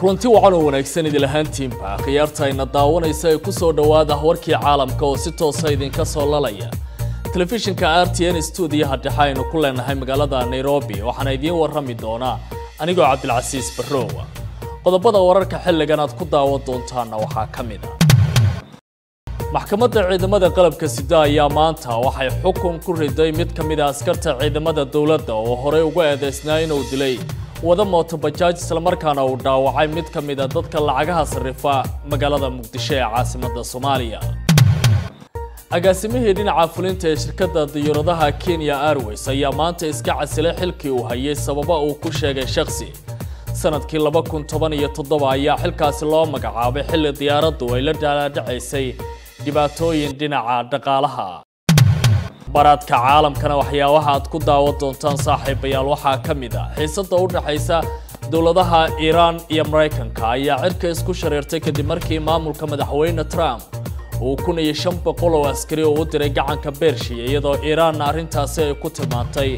kulanti wacan oo wanaagsan idil ahaantiinba khiyaartayna daawanaysa ee ku soo dhawaada warkii caalamka oo si toos ah idinka soo lalaya telefishinka RTN studio dhexe aynu ku leenahay magaalada Nairobi waxaana idin warrami doona anigoo Cabdilcasiis Barrowa qodobada wararka xilligan aad ku daawan doontaan waxa kamid ah maxkamadda ciidamada qalabka sida ayaa maanta waxay xukun ku riday mid kamid ah askarta ciidamada dawladda oo hore uga eedeysnaa inuu dilay wada mooto bajaaj isla markaana uu dhaawacay mid kamid ah dadka lacagaha sarifa magaalada Muqdisho ee caasimadda Soomaaliya agaasimihii dhinaca fulinta ee shirkadda diyaaradaha Kenya Airways ayaa maanta iska casilay xilkii uu hayay sababa uu ku sheegay shakhsi sanadkii 2017 ayaa xilkaasi loo magacaabay xilli diyaaraddu ay la dhacaysay dhibaatooyin dhinaca dhaqaalaha baradka caalamkana waxyaabaha aad ku daawan doontaan saaxiibayaal waxaa kamid ah xiisada u dhaxaysa dawladaha Iran iyo Mareykanka ayaa cirka isku shareertay kadib markii maamulka madaxweyne Trump uu 1500 oo askari u diray gacanka Bershiya iyadoo Iran arrintaasi ay ku tilmaantay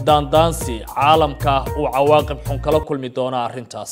daandaansi caalamka uu cawaaqib xun kala kulmi doona arrintaas